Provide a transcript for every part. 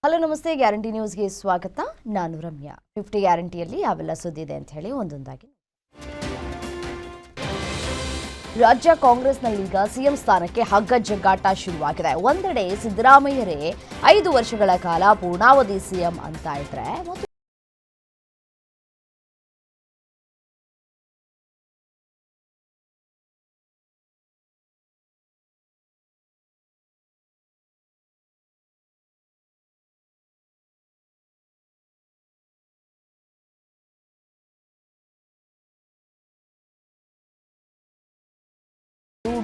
Hello ನಮಸ್ತೆ, guarantee ನ್ಯೂಸ್ಗೆ ಸ್ವಾಗತ. ನಾನು ರಮ್ಯಾ. 50 ಗ್ಯಾರಂಟಿಯಲ್ಲಿ ಯಾವೆಲ್ಲ ಸುದ್ದಿ ಇದೆ ಅಂತ ಹೇಳಿ ಒಂದೊಂದಾಗಿ. ರಾಜ್ಯ ಕಾಂಗ್ರೆಸ್ನಲ್ಲೀಗ ಸಿಎಂ ಸ್ಥಾನಕ್ಕೆ ಹಗ್ಗ ಜಗ್ಗಾಟ ಶುರುವಾಗಿದೆ. ಒಂದೆಡೆ ಸಿದ್ದರಾಮಯ್ಯರೇ 5 ವರ್ಷಗಳ ಕಾಲ ಪೂರ್ಣಾವಧಿ ಸಿಎಂ ಅಂತ ಇದ್ರೆ,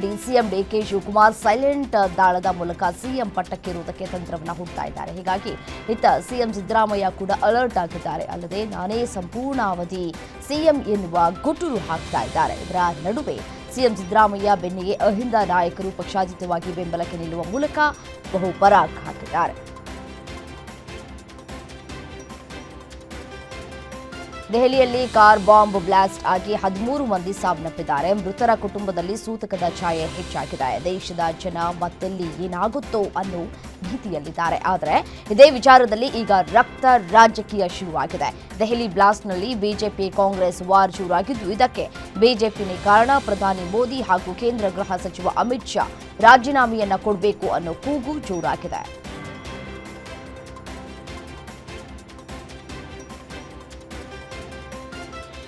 ಡಿಸಿಎಂ ಡಿಕೆ ಶಿವಕುಮಾರ್ ಸೈಲೆಂಟ್ ದಾಳದ ಮೂಲಕ ಸಿಎಂ ಪಟ್ಟಕ್ಕೇರುವುದಕ್ಕೆ ತಂತ್ರವನ್ನು ಹುಡ್ತಾ ಇದ್ದಾರೆ. ಹೀಗಾಗಿ ಇತ್ತ ಸಿಎಂ ಸಿದ್ದರಾಮಯ್ಯ ಕೂಡ ಅಲರ್ಟ್ ಆಗಿದ್ದಾರೆ. ಅಲ್ಲದೆ ನಾನೇ ಸಂಪೂರ್ಣ ಅವಧಿ ಸಿಎಂ ಎನ್ನುವ ಗುಟುರು ಹಾಕ್ತಾ ಇದ್ದಾರೆ. ಇದರ ನಡುವೆ ಸಿಎಂ ಸಿದ್ದರಾಮಯ್ಯ ಬೆನ್ನಿಗೆ ಅಹಿಂದ ನಾಯಕರು ಪಕ್ಷಾತೀತವಾಗಿ ಬೆಂಬಲಕ್ಕೆ ನಿಲ್ಲುವ ಮೂಲಕ ಬಹು ಪರಾಕ್ ಹಾಕಿದ್ದಾರೆ. ದೆಹಲಿಯಲ್ಲಿ ಕಾರ್ ಬಾಂಬ್ ಬ್ಲಾಸ್ಟ್ ಆಗಿ 13 ಮಂದಿ ಸಾವನ್ನಪ್ಪಿದ್ದಾರೆ. ಮೃತರ ಕುಟುಂಬದಲ್ಲಿ ಸೂತಕದ ಛಾಯೆ ಹೆಚ್ಚಾಗಿದೆ. ದೇಶದ ಜನ ಮತ್ತೆಲ್ಲಿ ಏನಾಗುತ್ತೋ ಅನ್ನೋ ಭೀತಿಯಲ್ಲಿದ್ದಾರೆ. ಆದರೆ ಇದೇ ವಿಚಾರದಲ್ಲಿ ಈಗ ರಕ್ತ ರಾಜಕೀಯ ಶುರುವಾಗಿದೆ. ದೆಹಲಿ ಬ್ಲಾಸ್ಟ್ನಲ್ಲಿ ಬಿಜೆಪಿ ಕಾಂಗ್ರೆಸ್ ವಾರ್ ಜೋರಾಗಿದ್ದು, ಇದಕ್ಕೆ ಬಿಜೆಪಿನೇ ಕಾರಣ. ಪ್ರಧಾನಿ ಮೋದಿ ಹಾಗೂ ಕೇಂದ್ರ ಗೃಹ ಸಚಿವ ಅಮಿತ್ ಶಾ ರಾಜೀನಾಮೆಯನ್ನ ಕೊಡಬೇಕು ಅನ್ನೋ ಕೂಗು ಜೋರಾಗಿದೆ.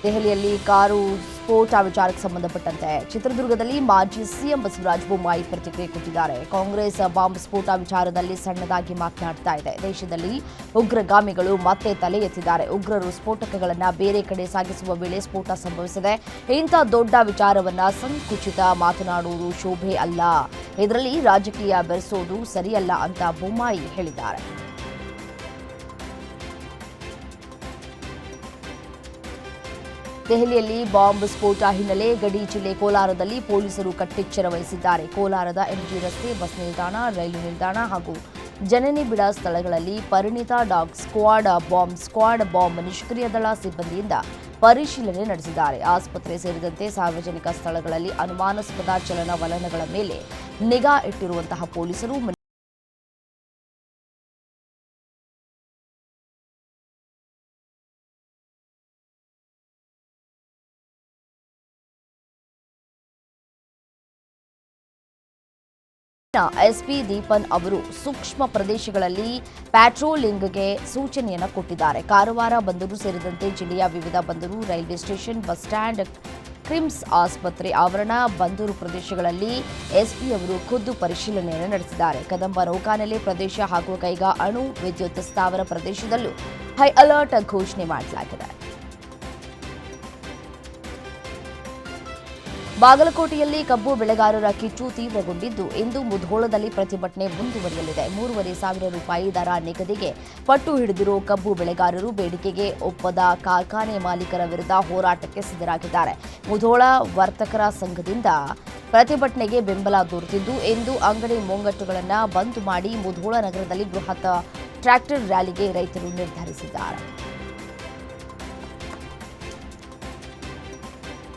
ದೆಹಲಿಯಲ್ಲಿ ಕಾರು ಸ್ಫೋಟ ವಿಚಾರಕ್ಕೆ ಸಂಬಂಧಪಟ್ಟಂತೆ ಚಿತ್ರದುರ್ಗದಲ್ಲಿ ಮಾಜಿ ಸಿಎಂ ಬಸವರಾಜ ಬೊಮ್ಮಾಯಿ ಪ್ರತಿಕ್ರಿಯೆ ಕೊಟ್ಟಿದ್ದಾರೆ. ಕಾಂಗ್ರೆಸ್ ಬಾಂಬ್ ಸ್ಫೋಟ ವಿಚಾರದಲ್ಲಿ ಸಣ್ಣದಾಗಿ ಮಾತನಾಡ್ತಾ ಇದೆ. ದೇಶದಲ್ಲಿ ಉಗ್ರಗಾಮಿಗಳು ಮತ್ತೆ ತಲೆ ಎತ್ತಿದ್ದಾರೆ. ಉಗ್ರರು ಸ್ಫೋಟಕಗಳನ್ನು ಬೇರೆ ಕಡೆ ಸಾಗಿಸುವ ವೇಳೆ ಸ್ಫೋಟ ಸಂಭವಿಸಿದೆ. ಇಂಥ ದೊಡ್ಡ ವಿಚಾರವನ್ನ ಸಂಕುಚಿತ ಮಾತನಾಡುವುದು ಶೋಭೆ ಅಲ್ಲ. ಇದರಲ್ಲಿ ರಾಜಕೀಯ ಬೆರೆಸೋದು ಸರಿಯಲ್ಲ ಅಂತ ಬೊಮ್ಮಾಯಿ ಹೇಳಿದ್ದಾರೆ. ದೆಹಲಿಯಲ್ಲಿ ಬಾಂಬ್ ಸ್ಫೋಟ ಹಿನ್ನೆಲೆ ಗಡಿ ಜಿಲ್ಲೆ ಕೋಲಾರದಲ್ಲಿ ಪೊಲೀಸರು ಕಟ್ಟೆಚ್ಚರ ವಹಿಸಿದ್ದಾರೆ. ಕೋಲಾರದ ಎಂಜಿ ರಸ್ತೆ, ಬಸ್ ನಿಲ್ದಾಣ, ರೈಲು ನಿಲ್ದಾಣ ಹಾಗೂ ಜನನಿ ಬಿಡ ಸ್ಥಳಗಳಲ್ಲಿ ಪರಿಣಿತ ಡಾಗ್ ಸ್ಕ್ವಾಡ್ ಬಾಂಬ್ ನಿಷ್ಕ್ರಿಯ ದಳ ಸಿಬ್ಬಂದಿಯಿಂದ ಪರಿಶೀಲನೆ ನಡೆಸಿದ್ದಾರೆ. ಆಸ್ಪತ್ರೆ ಸೇರಿದಂತೆ ಸಾರ್ವಜನಿಕ ಸ್ಥಳಗಳಲ್ಲಿ ಅನುಮಾನಾಸ್ಪದ ಚಲನವಲನಗಳ ಮೇಲೆ ನಿಗಾ ಇಟ್ಟಿರುವಂತಹ ಪೊಲೀಸರು ಎಸ್ಪಿ ದೀಪನ್ ಅವರು ಸೂಕ್ಷ್ಮ ಪ್ರದೇಶಗಳಲ್ಲಿ ಪ್ಯಾಟ್ರೋಲಿಂಗ್ಗೆ ಸೂಚನೆಯನ್ನು ಕೊಟ್ಟಿದ್ದಾರೆ. ಕಾರವಾರ ಬಂದರು ಸೇರಿದಂತೆ ಜಿಲ್ಲೆಯ ವಿವಿಧ ಬಂದರು, railway station, bus stand, KRIMS ಆಸ್ಪತ್ರೆ ಆವರಣ, ಬಂದರು ಪ್ರದೇಶಗಳಲ್ಲಿ ಎಸ್ಪಿ ಅವರು ಖುದ್ದು ಪರಿಶೀಲನೆಯನ್ನು ನಡೆಸಿದ್ದಾರೆ. ಕದಂಬ ನೌಕಾನೆಲೆ ಪ್ರದೇಶ ಹಾಗೂ ಕೈಗಾ ಅಣು ವಿದ್ಯುತ್ ಸ್ಥಾವರ ಪ್ರದೇಶದಲ್ಲೂ ಹೈ ಅಲರ್ಟ್ ಘೋಷಣೆ ಮಾಡಲಾಗಿದೆ. ಬಾಗಲಕೋಟೆಯಲ್ಲಿ ಕಬ್ಬು ಬೆಳೆಗಾರರ ಕಿಚ್ಚು ತೀವ್ರಗೊಂಡಿದ್ದು, ಇಂದು ಮುಧೋಳದಲ್ಲಿ ಪ್ರತಿಭಟನೆ ಮುಂದುವರಿಯಲಿದೆ. 3,500 ರೂಪಾಯಿ ದರ ನಿಗದಿಗೆ ಪಟ್ಟು ಹಿಡಿದಿರೋ ಕಬ್ಬು ಬೆಳೆಗಾರರು ಬೇಡಿಕೆಗೆ ಒಪ್ಪದ ಕಾರ್ಖಾನೆ ಮಾಲೀಕರ ವಿರುದ್ಧ ಹೋರಾಟಕ್ಕೆ ಸಿದ್ಧರಾಗಿದ್ದಾರೆ. ಮುಧೋಳ ವರ್ತಕರ ಸಂಘದಿಂದ ಪ್ರತಿಭಟನೆಗೆ ಬೆಂಬಲ ದೊರೆತಿದ್ದು, ಇಂದು ಅಂಗಡಿ ಮುಂಗಟ್ಟುಗಳನ್ನು ಬಂದ್ ಮಾಡಿ ಮುಧೋಳ ನಗರದಲ್ಲಿ ಬೃಹತ್ ಟ್ರ್ಯಾಕ್ಟರ್ ರ್ಯಾಲಿಗೆ ರೈತರು ನಿರ್ಧರಿಸಿದ್ದಾರೆ.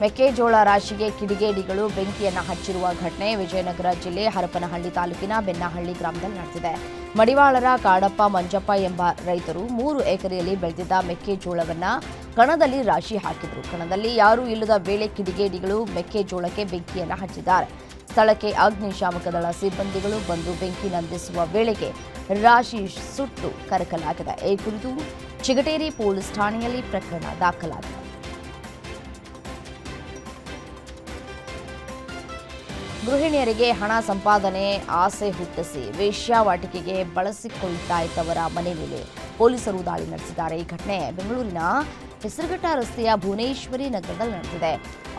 ಮೆಕ್ಕೆಜೋಳ ರಾಶಿಗೆ ಕಿಡಿಗೇಡಿಗಳು ಬೆಂಕಿಯನ್ನು ಹಚ್ಚಿರುವ ಘಟನೆ ವಿಜಯನಗರ ಜಿಲ್ಲೆ ಹರಪನಹಳ್ಳಿ ತಾಲೂಕಿನ ಬೆನ್ನಹಳ್ಳಿ ಗ್ರಾಮದಲ್ಲಿ ನಡೆದಿದೆ. ಮಡಿವಾಳರ ಕಾಡಪ್ಪ ಮಂಜಪ್ಪ ಎಂಬ ರೈತರು 3 ಎಕರೆಯಲ್ಲಿ ಬೆಳೆದಿದ್ದ ಮೆಕ್ಕೆಜೋಳವನ್ನು ಕಣದಲ್ಲಿ ರಾಶಿ ಹಾಕಿದರು. ಕಣದಲ್ಲಿ ಯಾರೂ ಇಲ್ಲದ ವೇಳೆ ಕಿಡಿಗೇಡಿಗಳು ಮೆಕ್ಕೆಜೋಳಕ್ಕೆ ಬೆಂಕಿಯನ್ನು ಹಚ್ಚಿದ್ದಾರೆ. ಸ್ಥಳಕ್ಕೆ ಅಗ್ನಿಶಾಮಕ ದಳ ಸಿಬ್ಬಂದಿಗಳು ಬಂದು ಬೆಂಕಿ ನಂದಿಸುವ ವೇಳೆಗೆ ರಾಶಿ ಸುಟ್ಟು ಕರಕಲಾಗಿದೆ. ಈ ಕುರಿತು ಚಿಗಟೇರಿ ಪೊಲೀಸ್ ಠಾಣೆಯಲ್ಲಿ ಪ್ರಕರಣ ದಾಖಲಾಗಿದೆ. ಗೃಹಿಣಿಯರಿಗೆ ಹಣ ಸಂಪಾದನೆ ಆಸೆ ಹುಟ್ಟಿಸಿ ವೇಶ್ಯಾವಾಟಿಕೆಗೆ ಬಳಸಿಕೊಳ್ತಾ ಇದ್ದವರ ಮನೆ ಮೇಲೆ ಪೊಲೀಸರು ದಾಳಿ ನಡೆಸಿದ್ದಾರೆ. ಈ ಘಟನೆ ಬೆಂಗಳೂರಿನ ಹೆಸರುಘಟ್ಟ ರಸ್ತೆಯ ಭುವನೇಶ್ವರಿ ನಗರದಲ್ಲಿ ನಡೆದಿದೆ.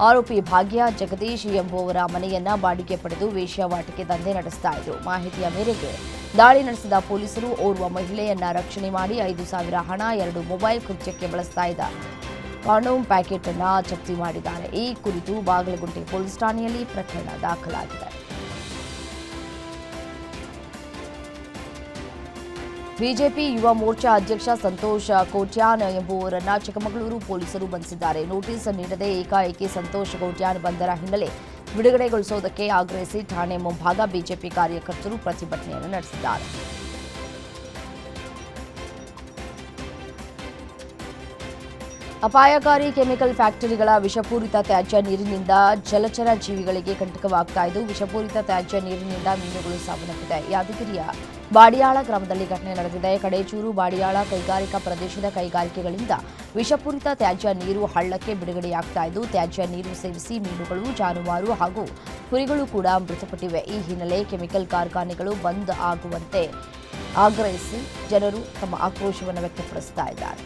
ಆರೋಪಿ ಭಾಗ್ಯ ಜಗದೀಶ್ ಎಂಬುವವರ ಮನೆಯನ್ನ ಬಾಡಿಗೆ ಪಡೆದು ವೇಶ್ಯಾವಾಟಿಕೆ ದಂಧೆ ನಡೆಸ್ತಾ ಇದ್ರು. ಮಾಹಿತಿಯ ಮೇರೆಗೆ ದಾಳಿ ನಡೆಸಿದ ಪೊಲೀಸರು ಓರ್ವ ಮಹಿಳೆಯನ್ನ ರಕ್ಷಣೆ ಮಾಡಿ 5,000 ಹಣ, 2 ಮೊಬೈಲ್ ಕೃತ್ಯಕ್ಕೆ ಬಳಸ್ತಾ ಇದ್ದ ಕಾಂಡೋಮ್ ಪ್ಯಾಕೆಟ್ ಅನ್ನು ಜಪ್ತಿ ಮಾಡಿದ್ದಾರೆ. ಈ ಕುರಿತು ಬಾಗಲಗುಂಟೆ ಪೊಲೀಸ್ ಠಾಣೆಯಲ್ಲಿ ಪ್ರಕರಣ ದಾಖಲಾಗಿದೆ. ಬಿಜೆಪಿ ಯುವ ಮೋರ್ಚಾ ಅಧ್ಯಕ್ಷ ಸಂತೋಷ್ ಕೋಟ್ಯಾನ್ ಎಂಬುವರನ್ನ ಚಿಕ್ಕಮಗಳೂರು ಪೊಲೀಸರು ಬಂಧಿಸಿದ್ದಾರೆ. ನೋಟಿಸ್ ನೀಡದೆ ಏಕಾಏಕಿ ಸಂತೋಷ್ ಕೋಟ್ಯಾನ್ ಬಂಧನ ಹಿನ್ನೆಲೆ ಬಿಡುಗಡೆಗೊಳಿಸುವುದಕ್ಕೆ ಆಗ್ರಹಿಸಿ ಠಾಣೆ ಮುಂಭಾಗ ಬಿಜೆಪಿ ಕಾರ್ಯಕರ್ತರು ಪ್ರತಿಭಟನೆಯನ್ನು ನಡೆಸಿದ್ದಾರೆ. ಅಪಾಯಕಾರಿ ಕೆಮಿಕಲ್ ಫ್ಯಾಕ್ಟರಿಗಳ ವಿಷಪೂರಿತ ತ್ಯಾಜ್ಯ ನೀರಿನಿಂದ ಜಲಚರ ಜೀವಿಗಳಿಗೆ ಕಂಟಕವಾಗ್ತಾ ಇದ್ದು ವಿಷಪೂರಿತ ತ್ಯಾಜ್ಯ ನೀರಿನಿಂದ ಮೀನುಗಳು ಸಾವನ್ನಪ್ಪಿದೆ. ಯಾದಗಿರಿಯ ಬಾಡಿಯಾಳ ಗ್ರಾಮದಲ್ಲಿ ಘಟನೆ ನಡೆದಿದೆ. ಕಡೇಚೂರು ಬಾಡಿಯಾಳ ಕೈಗಾರಿಕಾ ಪ್ರದೇಶದ ಕೈಗಾರಿಕೆಗಳಿಂದ ವಿಷಪೂರಿತ ತ್ಯಾಜ್ಯ ನೀರು ಹಳ್ಳಕ್ಕೆ ಬಿಡುಗಡೆಯಾಗ್ತಾ ಇದ್ದು ತ್ಯಾಜ್ಯ ನೀರು ಸೇವಿಸಿ ಮೀನುಗಳು, ಜಾನುವಾರು ಹಾಗೂ ಕುರಿಗಳು ಕೂಡ ಮೃತಪಟ್ಟಿವೆ. ಈ ಹಿನ್ನೆಲೆ ಕೆಮಿಕಲ್ ಕಾರ್ಖಾನೆಗಳು ಬಂದ್ ಆಗುವಂತೆ ಆಗ್ರಹಿಸಿ ಜನರು ತಮ್ಮ ಆಕ್ರೋಶವನ್ನು ವ್ಯಕ್ತಪಡಿಸ್ತಾ ಇದ್ದಾರೆ.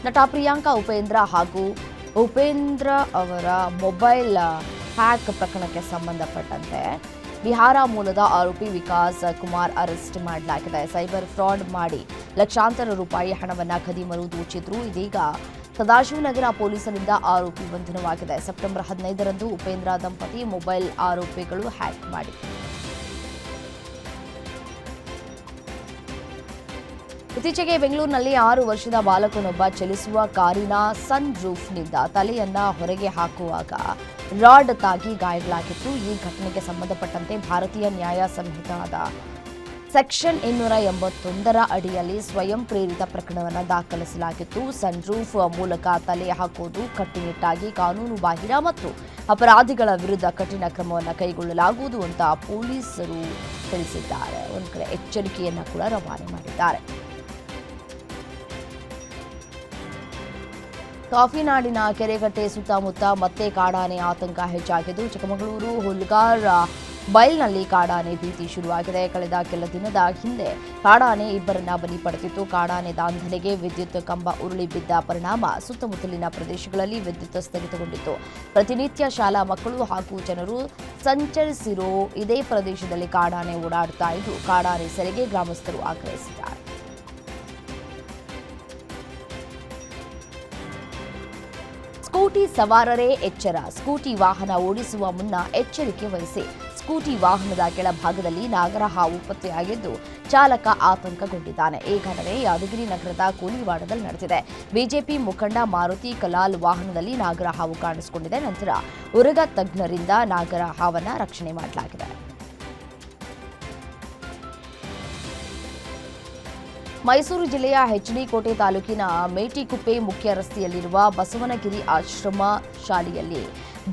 ನಟ ಪ್ರಿಯಾಂಕಾ ಉಪೇಂದ್ರ ಅವರ ಮೊಬೈಲ್ ಹ್ಯಾಕ್ ಪ್ರಕರಣಕ್ಕೆ ಸಂಬಂಧಪಟ್ಟಂತೆ ಬಿಹಾರ ಮೂಲದ ಆರೋಪಿ ವಿಕಾಸ್ ಕುಮಾರ್ ಅರೆಸ್ಟ್ ಮಾಡಲಾಗಿದೆ. ಸೈಬರ್ ಫ್ರಾಡ್ ಮಾಡಿ ಲಕ್ಷಾಂತರ ರೂಪಾಯಿ ಹಣವನ್ನು ಖದೀಮರು ದೋಚಿದ್ರು. ಇದೀಗ ಸದಾಶಿವನಗರ ಪೊಲೀಸರಿಂದ ಆರೋಪಿ ಬಂಧನವಾಗಿದೆ. ಸೆಪ್ಟೆಂಬರ್ 15ರಂದು ಉಪೇಂದ್ರ ದಂಪತಿ ಮೊಬೈಲ್ ಆರೋಪಿಗಳು ಹ್ಯಾಕ್ ಮಾಡಿದ್ರು. ಇತ್ತೀಚೆಗೆ ಬೆಂಗಳೂರಿನಲ್ಲಿ 6 ವರ್ಷದ ಬಾಲಕನೊಬ್ಬ ಚಲಿಸುವ ಕಾರಿನ ಸನ್ ರೂಫ್ನಿಂದ ತಲೆಯನ್ನ ಹೊರಗೆ ಹಾಕುವಾಗ ರಾಡ್ ತಾಗಿ ಗಾಯಗಳಾಗಿತ್ತು. ಈ ಘಟನೆಗೆ ಸಂಬಂಧಪಟ್ಟಂತೆ ಭಾರತೀಯ ನ್ಯಾಯ ಸಂಹಿತಾದ ಸೆಕ್ಷನ್ 281ರ ಅಡಿಯಲ್ಲಿ ಸ್ವಯಂ ಪ್ರೇರಿತ ಪ್ರಕರಣವನ್ನು ದಾಖಲಿಸಲಾಗಿತ್ತು. ಸನ್ ರೂಫ್ ಮೂಲಕ ತಲೆ ಹಾಕುವುದು ಕಟ್ಟುನಿಟ್ಟಾಗಿ ಕಾನೂನು ಬಾಹಿರ ಮತ್ತು ಅಪರಾಧಿಗಳ ವಿರುದ್ಧ ಕಠಿಣ ಕ್ರಮವನ್ನು ಕೈಗೊಳ್ಳಲಾಗುವುದು ಅಂತ ಪೊಲೀಸರು ತಿಳಿಸಿದ್ದಾರೆ. ಒಂದು ಕಡೆ ಎಚ್ಚರಿಕೆಯನ್ನು ಕೂಡ ರವಾನೆ ಮಾಡಿದ್ದಾರೆ. ಕಾಫಿನಾಡಿನ ಕೆರೆಕಟ್ಟೆ ಸುತ್ತಮುತ್ತ ಮತ್ತೆ ಕಾಡಾನೆ ಆತಂಕ ಹೆಚ್ಚಾಗಿದ್ದು ಚಿಕ್ಕಮಗಳೂರು ಹುಲ್ಗಾರ್ ಬೈಲ್ನಲ್ಲಿ ಕಾಡಾನೆ ಭೀತಿ ಶುರುವಾಗಿದೆ. ಕಳೆದ ಕೆಲ ದಿನದ ಹಿಂದೆ ಕಾಡಾನೆ ಇಬ್ಬರನ್ನ ಬಲಿ ಪಡೆದಿತ್ತು. ಕಾಡಾನೆ ದಾಂಧಲೆಗೆ ವಿದ್ಯುತ್ ಕಂಬ ಉರುಳಿ ಬಿದ್ದ ಪರಿಣಾಮ ಸುತ್ತಮುತ್ತಲಿನ ಪ್ರದೇಶಗಳಲ್ಲಿ ವಿದ್ಯುತ್ ಸ್ಥಗಿತಗೊಂಡಿತ್ತು. ಪ್ರತಿನಿತ್ಯ ಶಾಲಾ ಮಕ್ಕಳು ಹಾಗೂ ಜನರು ಸಂಚರಿಸಿರೋ ಇದೇ ಪ್ರದೇಶದಲ್ಲಿ ಕಾಡಾನೆ ಓಡಾಡುತ್ತಾ ಇದ್ದು ಕಾಡಾನೆ ಸೆರೆಗೆ ಗ್ರಾಮಸ್ಥರು ಆಗ್ರಹಿಸಿದ್ದಾರೆ. ಸ್ಕೂಟಿ ಸವಾರರೇ ಎಚ್ಚರ. ಸ್ಕೂಟಿ ವಾಹನ ಓಡಿಸುವ ಮುನ್ನ ಎಚ್ಚರಿಕೆ ವಹಿಸಿ. ಸ್ಕೂಟಿ ವಾಹನದ ಕೆಳಭಾಗದಲ್ಲಿ ನಾಗರಹಾವು ಪತ್ತೆಯಾಗಿದ್ದು ಚಾಲಕ ಆತಂಕಗೊಂಡಿದ್ದಾನೆ. ಈ ಘಟನೆ ಯಾದಗಿರಿ ನಗರದ ಕೋಲಿವಾಡದಲ್ಲಿ ನಡೆದಿದೆ. ಬಿಜೆಪಿ ಮುಖಂಡ ಮಾರುತಿ ಕಲಾಲ್ ವಾಹನದಲ್ಲಿ ನಾಗರಹಾವು ಕಾಣಿಸಿಕೊಂಡಿದೆ. ನಂತರ ಉರಗ ತಜ್ಞರಿಂದ ನಾಗರಹಾವನ್ನ ರಕ್ಷಣೆ ಮಾಡಲಾಗಿದೆ. ಮೈಸೂರು ಜಿಲ್ಲೆಯ ಎಚ್ಡಿ ಕೋಟೆ ತಾಲೂಕಿನ ಮೇಟಿಕುಪ್ಪೆ ಮುಖ್ಯ ರಸ್ತೆಯಲ್ಲಿರುವ ಬಸವನಗಿರಿ ಆಶ್ರಮ ಶಾಲೆಯಲ್ಲಿ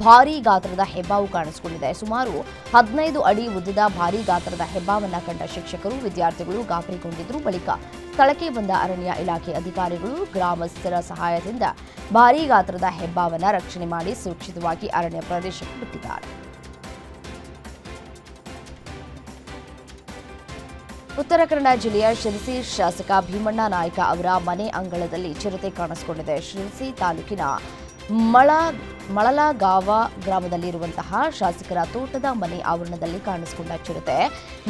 ಭಾರೀ ಗಾತ್ರದ ಹೆಬ್ಬಾವು ಕಾಣಿಸಿಕೊಂಡಿದೆ. ಸುಮಾರು 15 ಅಡಿ ಉದ್ದದ ಭಾರೀ ಗಾತ್ರದ ಹೆಬ್ಬಾವನ್ನ ಕಂಡ ಶಿಕ್ಷಕರು, ವಿದ್ಯಾರ್ಥಿಗಳು ಗಾಬರಿಗೊಂಡಿದ್ದರು. ಬಳಿಕ ಸ್ಥಳಕ್ಕೆ ಬಂದ ಅರಣ್ಯ ಇಲಾಖೆ ಅಧಿಕಾರಿಗಳು ಗ್ರಾಮಸ್ಥರ ಸಹಾಯದಿಂದ ಭಾರೀ ಗಾತ್ರದ ಹೆಬ್ಬಾವನ್ನ ರಕ್ಷಣೆ ಮಾಡಿ ಸುರಕ್ಷಿತವಾಗಿ ಅರಣ್ಯ ಪ್ರದೇಶಕ್ಕೆ ಬಿಟ್ಟಿದ್ದಾರೆ. ಉತ್ತರ ಕನ್ನಡ ಜಿಲ್ಲೆಯ ಶಿರಸಿ ಶಾಸಕ ಭೀಮಣ್ಣ ನಾಯ್ಕ ಅವರ ಮನೆ ಅಂಗಳದಲ್ಲಿ ಚಿರತೆ ಕಾಣಿಸಿಕೊಂಡಿದೆ. ಶಿರಸಿ ತಾಲೂಕಿನ ಮಳಲಗಾವ ಗ್ರಾಮದಲ್ಲಿರುವಂತಹ ಶಾಸಕರ ತೋಟದ ಮನೆ ಆವರಣದಲ್ಲಿ ಕಾಣಿಸಿಕೊಂಡ ಚಿರತೆ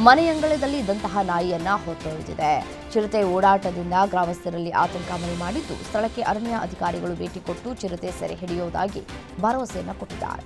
ಮನೆಯಂಗಳದಲ್ಲಿ ಇದ್ದಂತಹ ನಾಯಿಯನ್ನ ಹೊತ್ತೊಯ್ದಿದೆ. ಚಿರತೆ ಓಡಾಟದಿಂದ ಗ್ರಾಮಸ್ಥರಲ್ಲಿ ಆತಂಕ ಮನೆ ಮಾಡಿದ್ದು ಸ್ಥಳಕ್ಕೆ ಅರಣ್ಯ ಅಧಿಕಾರಿಗಳು ಭೇಟಿ ಕೊಟ್ಟು ಚಿರತೆ ಸೆರೆ ಹಿಡಿಯುವುದಾಗಿ ಭರವಸೆಯನ್ನ ಕೊಟ್ಟಿದ್ದಾರೆ.